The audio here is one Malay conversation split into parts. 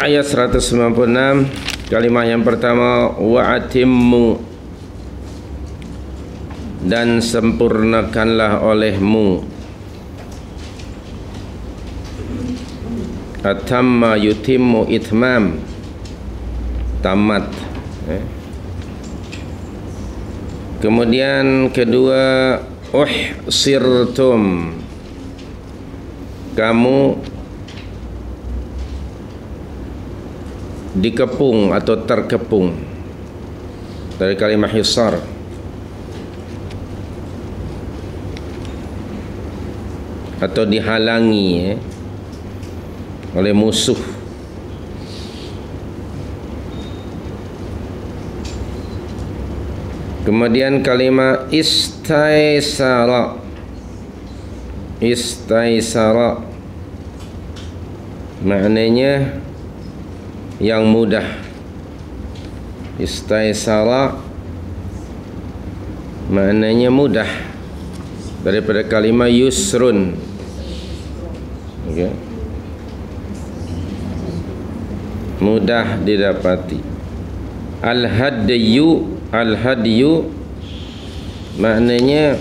Ayat 196, kalimah yang pertama, wa'atimmu, dan sempurnakanlah olehmu. Atamma yutimmu itmam, tamat. Kemudian kedua, uhsirtum, kamu dikepung atau terkepung, dari kalimah hisar. Atau dihalangi oleh musuh. Kemudian kalimah istaisara. Istaisara maknanya yang mudah. Istaisara maknanya mudah, daripada kalimah yusrun. Okay. Mudah didapati. Al-hadyu, al-hadyu maknanya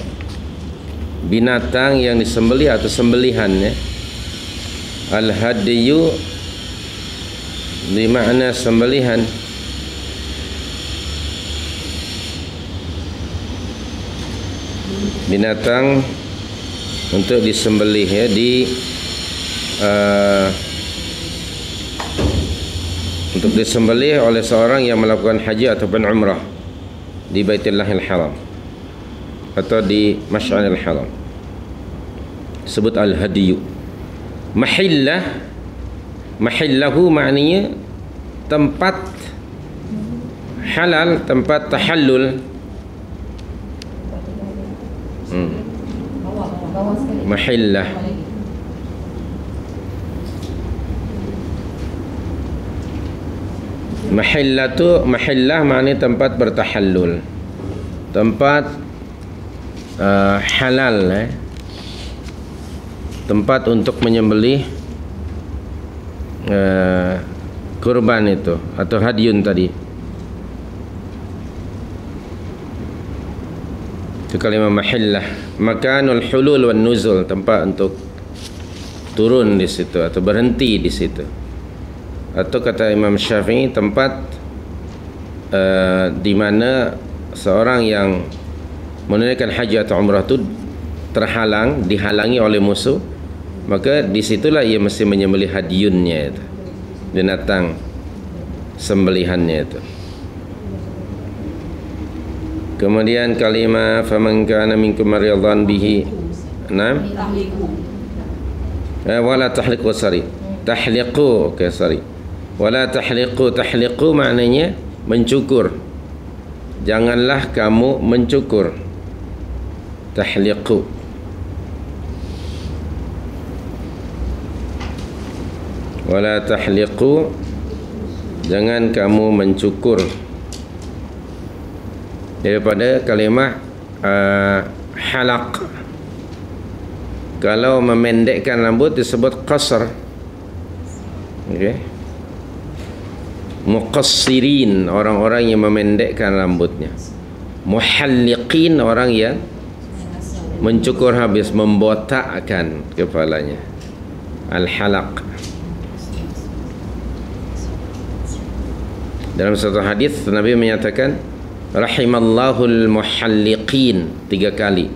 binatang yang disembelih atau sembelihan, ya. Al-hadyu bermakna sembelihan. Binatang untuk disembelih, ya, untuk disembelih oleh seorang yang melakukan haji ataupun umrah di Baitullahil Haram atau di Masy'aril Haram. Sebut al-hadiyu. Mahillah, mahillahu maknanya tempat halal, tempat tahallul. Mahillah. Mahillatu, mahillah maknanya tempat bertahallul, tempat halal, tempat untuk menyembelih kurban itu atau hadyun tadi. Itu kalimah mahillah. Makanul hulul wan nuzul, tempat untuk turun di situ atau berhenti di situ. Atau kata Imam Syafi'i, tempat di mana seorang yang menunaikan haji atau umrah itu terhalang, dihalangi oleh musuh, maka disitulah ia mesti menyembelih hadyunnya itu, binatang sembelihannya itu. Kemudian kalimah faman kana minkum maridan bihi, nah, wala tahliqu, sari tahliqu, okay, sorry, wala tahliqu. Tahliqu maknanya mencukur, janganlah kamu mencukur. Tahliqu. Wala tahliqu, jangan kamu mencukur. Daripada kalimah halaq. Kalau memendekkan rambut disebut qasr. Okay. Muqassirin, orang-orang yang memendekkan rambutnya. Muhalliqin, orang yang mencukur habis, membotakkan kepalanya. Al-halaq. Dalam satu hadis Nabi menyatakan rahimallahul muhalliqin 3 kali.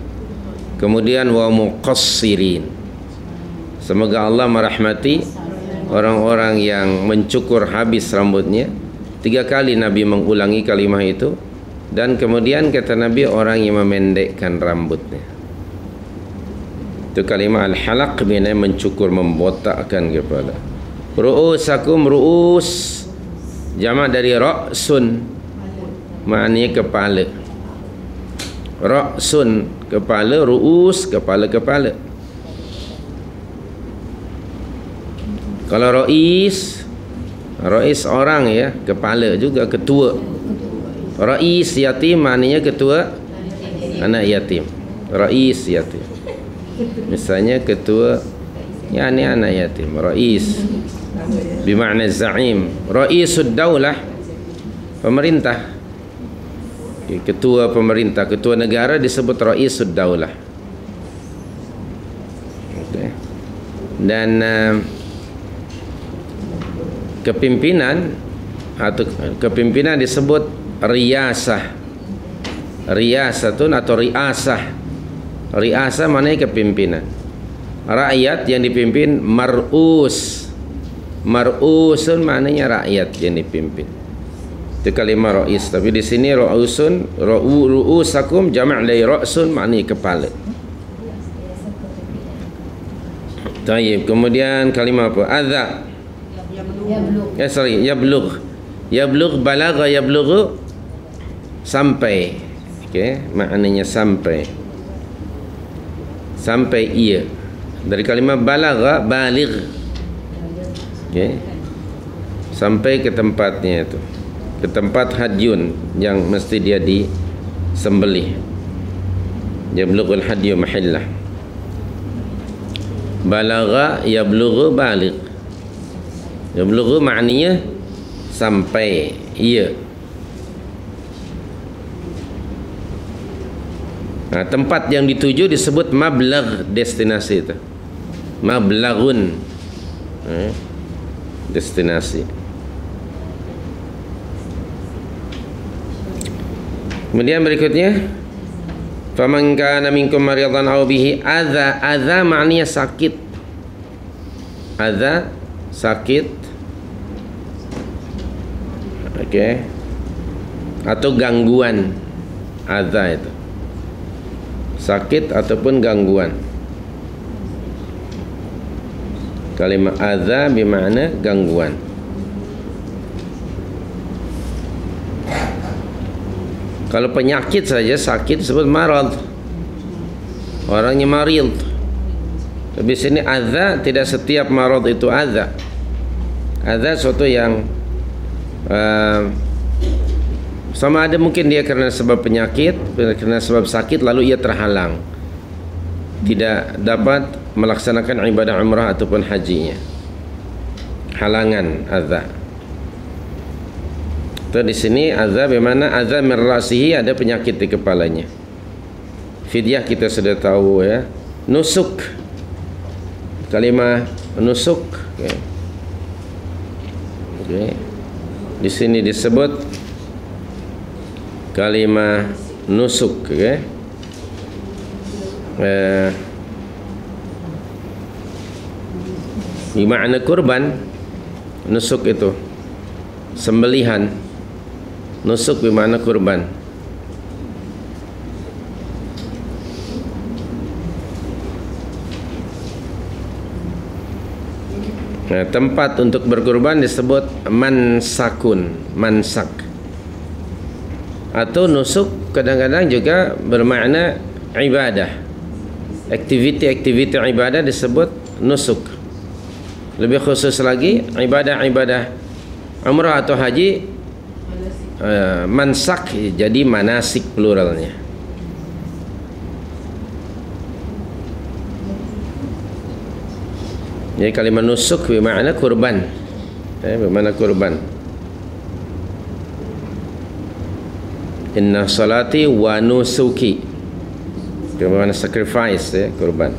Kemudian wa muqassirin, semoga Allah merahmati orang-orang yang mencukur habis rambutnya. 3 kali Nabi mengulangi kalimah itu. Dan kemudian kata Nabi, orang yang memendekkan rambutnya. Itu kalimah al-halaq, maknanya mencukur, membotakkan kepala. Ru'usakum, ru'us jamak dari ra'sun, maknanya kepala. Ra'sun kepala, ru'us kepala-kepala. Kalau rais, rais orang, ya, kepala juga, ketua. Rais yatim maknanya ketua anak yatim. Rais yatim, misalnya ketua Yani anak yatim. Rais bermakna za'im. Raisud daulah, pemerintah. Ketua pemerintah, ketua negara disebut raisud daulah. Okay. Dan kepimpinan atau kepimpinan disebut riyasah. Riyasatun atau riasah. Riasah maknanya kepimpinan. Rakyat yang dipimpin mar'us. Mar'usun maknanya rakyat yang dipimpin. Itu kalimah rais. Tapi di sini ra'usun, ru'usakum jama' dari ra'sun maknanya kepala. Tayyib. Kemudian kalimah apa? Adza. Yablugh. Yablugh balagha yablughu, sampai. Okey, maknanya sampai. Sampai ia. Dari kalimah balagha baligh. Okey. Sampai ke tempatnya itu. Ke tempat hadyun yang mesti dia disembelih. Yablughul hadyu mahillah. Balagha yablughu baligh. Yablughu maknanya sampai ia. Nah, tempat yang dituju disebut mablagh, destinasi itu. Mablaghun, destinasi. Kemudian berikutnya, faman kana minkum maridan aw bihi adza. Adza maknanya sakit. Adza sakit. Okey. Atau gangguan. Adza itu sakit ataupun gangguan. Kalimat adza bermakna gangguan. Kalau penyakit saja sakit disebut marad. Orangnya marid. Tapi sini adza, tidak setiap marad itu adza. Adza suatu yang sama ada mungkin dia karena sebab penyakit, karena sebab sakit lalu ia terhalang, tidak dapat melaksanakan ibadah umrah ataupun hajinya. Halangan adza. Di sini adza bermakna adza min ra'sihi, ada penyakit di kepalanya. Fidyah kita sudah tahu ya. Nusuk. Kalimah nusuk. Okay. Okay. Di sini disebut kalimah nusuk, okay. Bermakna kurban. Nusuk itu sembelihan. Nusuk bermakna kurban. Nah, tempat untuk berkurban disebut mansakun, mansak. Atau nusuk kadang-kadang juga bermakna ibadah. Aktiviti-aktiviti ibadah disebut nusuk. Lebih khusus lagi, ibadah-ibadah umrah atau haji mansak, jadi manasik pluralnya. Jadi kalimat nusuk bermakna kurban. Bermakna kurban. Inna salati wa nusuki, bermakna sacrifice, kurban.